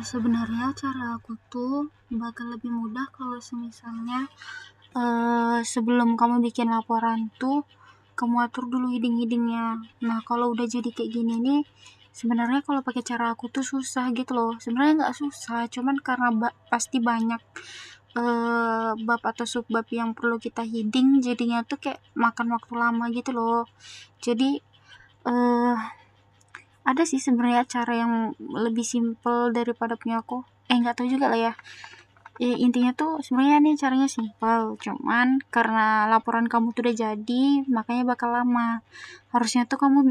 Sebenarnya cara aku tuh bakal lebih mudah kalau semisalnya sebelum kamu bikin laporan tuh kamu atur dulu heading-headingnya. Nah, kalau udah jadi kayak gini nih, sebenarnya kalau pakai cara aku tuh susah gitu loh. Sebenarnya nggak susah, cuman karena pasti banyak bab atau subbab yang perlu kita heading, jadinya tuh kayak makan waktu lama gitu loh. Jadi eh ada sih sebenarnya cara yang lebih simpel daripada punya aku. Nggak tahu juga lah ya. Intinya tuh sebenarnya nih caranya simpel, cuman karena laporan kamu tuh udah jadi, makanya bakal lama. Harusnya tuh kamu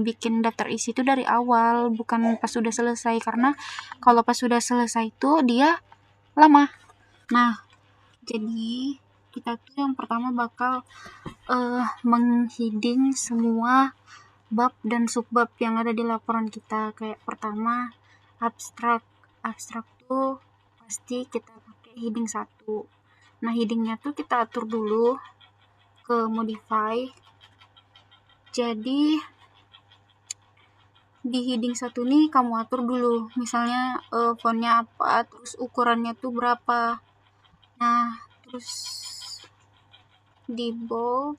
bikin daftar isi itu dari awal, bukan pas sudah selesai, karena kalau pas sudah selesai tuh dia lama. Nah, jadi kita tuh yang pertama bakal mengheading semua bab dan subbab yang ada di laporan kita. Kayak pertama, abstrak tuh pasti kita pakai heading 1. Nah, headingnya tuh kita atur dulu ke modify. Jadi di heading 1 nih kamu atur dulu, misalnya fontnya apa, terus ukurannya tuh berapa. Nah, terus di bold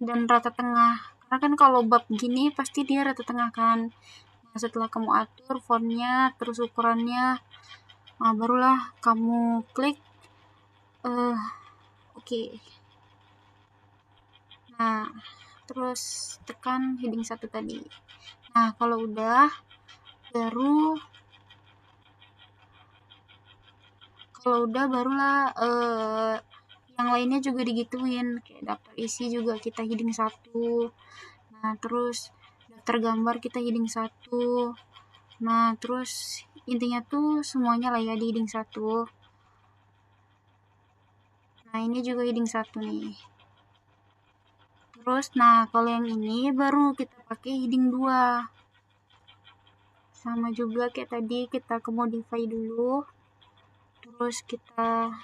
dan rata tengah, karena kan kalau bab gini pasti dia rata tengah kan. Nah, setelah kamu atur fontnya terus ukurannya, nah barulah kamu klik oke. Nah, terus tekan heading 1 tadi. Nah, kalau udah barulah yang lainnya juga digituin, kayak daftar isi juga kita heading 1. Nah, terus daftar gambar kita heading 1. Nah, terus intinya tuh semuanya lah ya di heading 1. Nah, ini juga heading 1 nih. Terus, nah kalau yang ini baru kita pakai heading 2. Sama juga kayak tadi, kita ke modify dulu. Terus kita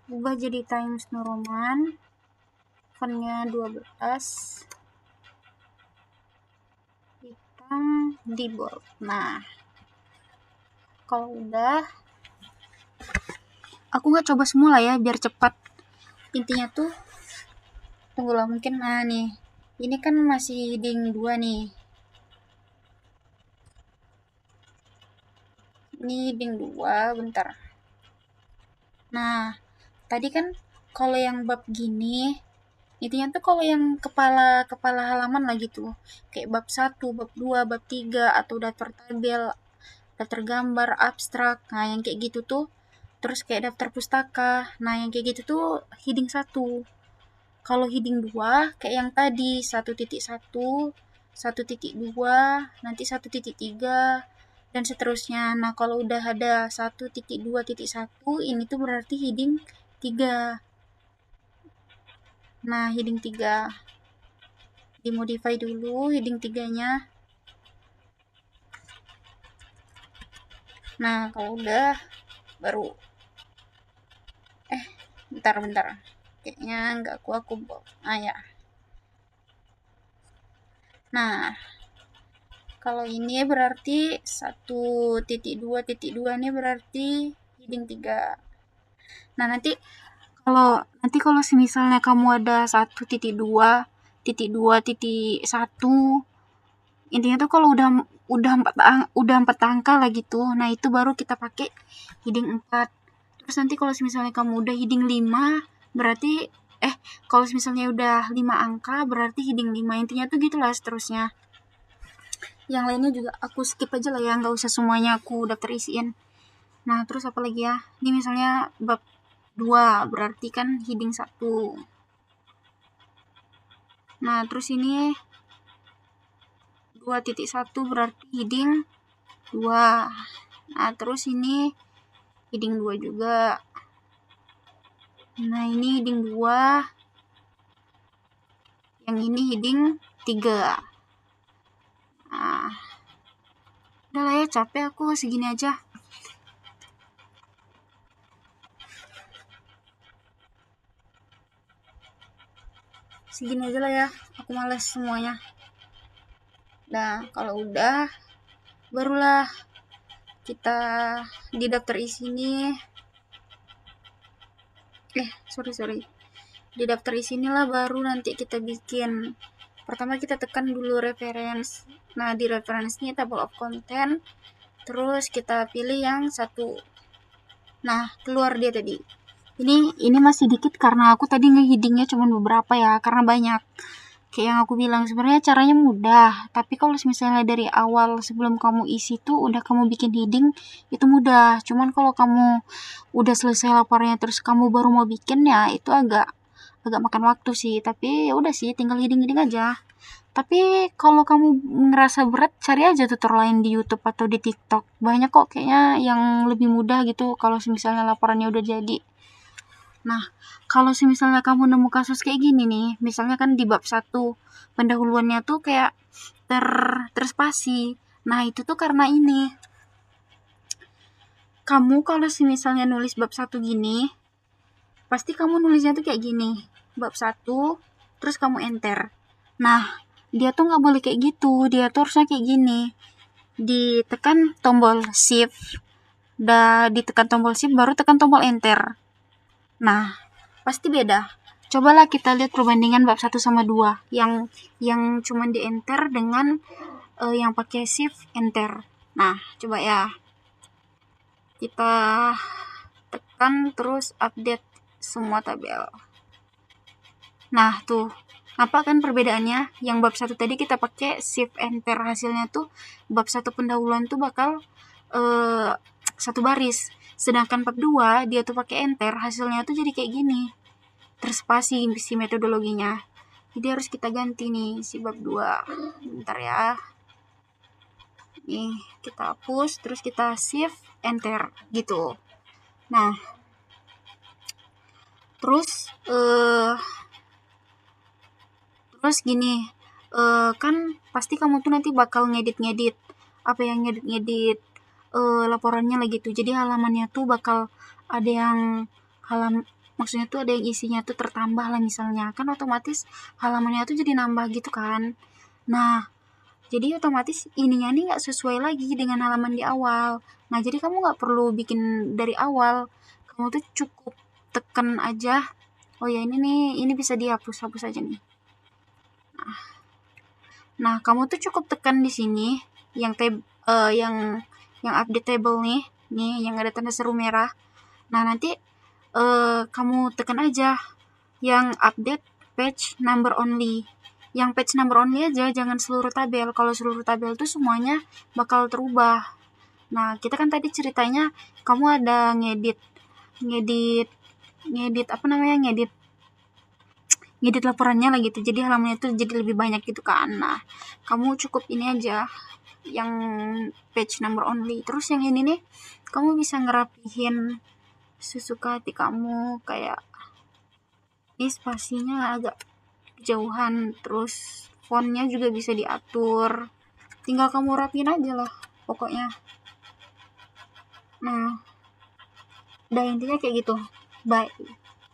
ubah jadi Times New Roman. Fontnya 12. Hitam di bold. Nah, kalau udah, aku nggak coba semua lah ya biar cepat. Intinya tuh tunggulah, mungkin nih ini kan masih heading 2 nih, ini heading 2 bentar. Nah, tadi kan kalau yang bab gini intinya tuh kalau yang kepala halaman lah gitu, kayak bab 1, bab 2, bab 3, atau daftar tabel, daftar gambar, abstrak. Nah, yang kayak gitu tuh, terus kayak daftar pustaka. Nah, yang kayak gitu tuh heading 1. Kalau heading 2 kayak yang tadi 1.1, 1.2, nanti 1.3 dan seterusnya. Nah, kalau udah ada 1.2.1 ini tuh berarti heading 3. Nah, heading 3 dimodify dulu heading 3-nya. Nah, kalau udah baru bentar. Kayaknya nggak aku bawa. Ya. Nah, kalau ini berarti 1.2.2 ini berarti heading 3. Nah, nanti kalau misalnya kamu ada 1.2.2.1, intinya tuh kalau udah 4 angka lah gitu. Nah, itu baru kita pakai heading 4. Terus nanti kalau misalnya kamu udah heading 5, berarti kalau misalnya udah 5 angka berarti heading 5. Intinya tuh gitulah seterusnya. Yang lainnya juga aku skip aja lah ya, nggak usah semuanya aku daftar isiin. Nah, terus apa lagi ya? Ini misalnya bab 2 berarti kan heading 1. Nah, terus ini 2.1 berarti heading 2. Nah, terus ini heading 2 juga. Nah, ini heading 2. Yang ini heading 3. Nah, udah lah ya, capek aku, segini aja. Segini aja lah ya, aku males semuanya. Nah, kalau udah barulah kita di daftar isi ini di daftar isi inilah baru nanti kita bikin. Pertama kita tekan dulu reference. Nah, di reference ini table of content, terus kita pilih yang satu. Nah, keluar dia tadi. Ini masih dikit karena aku tadi ngeheadingnya cuma beberapa ya, karena banyak. Kayak yang aku bilang, sebenarnya caranya mudah, tapi kalau misalnya dari awal sebelum kamu isi tuh udah kamu bikin heading, itu mudah. Cuman kalau kamu udah selesai laporannya terus kamu baru mau bikin, ya itu agak makan waktu sih. Tapi ya udah sih, tinggal heading aja. Tapi kalau kamu ngerasa berat, cari aja tutor lain di YouTube atau di TikTok. Banyak kok kayaknya yang lebih mudah gitu kalau misalnya laporannya udah jadi. Nah, kalau misalnya kamu nemu kasus kayak gini nih, misalnya kan di bab 1 pendahuluannya tuh kayak terspasi. Nah, itu tuh karena ini. Kamu kalau misalnya nulis bab 1 gini, pasti kamu nulisnya tuh kayak gini. Bab 1, terus kamu enter. Nah, dia tuh nggak boleh kayak gitu. Dia tuh harusnya kayak gini. Ditekan tombol shift, ditekan tombol shift, baru tekan tombol enter. Nah, pasti beda. Cobalah kita lihat perbandingan bab 1 sama 2 yang cuman di enter dengan yang pakai shift enter. Nah, coba ya. Kita tekan terus update semua tabel. Nah, tuh. Apa kan perbedaannya? Yang bab 1 tadi kita pakai shift enter, hasilnya tuh bab 1 pendahuluan tuh bakal satu baris. Sedangkan bab 2 dia tuh pakai enter, hasilnya tuh jadi kayak gini. Terspasi si metodologinya. Jadi harus kita ganti nih si bab 2. Bentar ya. Nih, kita hapus terus kita shift enter gitu. Nah, terus gini, kan pasti kamu tuh nanti bakal ngedit apa yang ngedit laporannya lagi tuh. Jadi halamannya tuh bakal ada yang maksudnya tuh ada yang isinya tuh tertambah lah misalnya, kan otomatis halamannya tuh jadi nambah gitu kan. Nah, jadi otomatis ininya nih nggak sesuai lagi dengan halaman di awal. Nah, jadi kamu nggak perlu bikin dari awal, kamu tuh cukup tekan aja. Oh ya, ini bisa dihapus aja nih. Nah, kamu tuh cukup tekan di sini yang update table nih yang ada tanda seru merah. Nah, nanti kamu tekan aja yang update page number only. Yang page number only aja, jangan seluruh tabel. Kalau seluruh tabel tuh semuanya bakal terubah. Nah, kita kan tadi ceritanya kamu ada ngedit laporannya lah gitu. Jadi halamannya tuh jadi lebih banyak gitu kan. Nah, kamu cukup ini aja yang page number only. Terus yang ini nih, kamu bisa ngerapihin sesuka hati kamu, kayak ini spasinya agak jauhan, terus fontnya juga bisa diatur. Tinggal kamu rapiin aja lah pokoknya. Nah, udah intinya kayak gitu. Bye.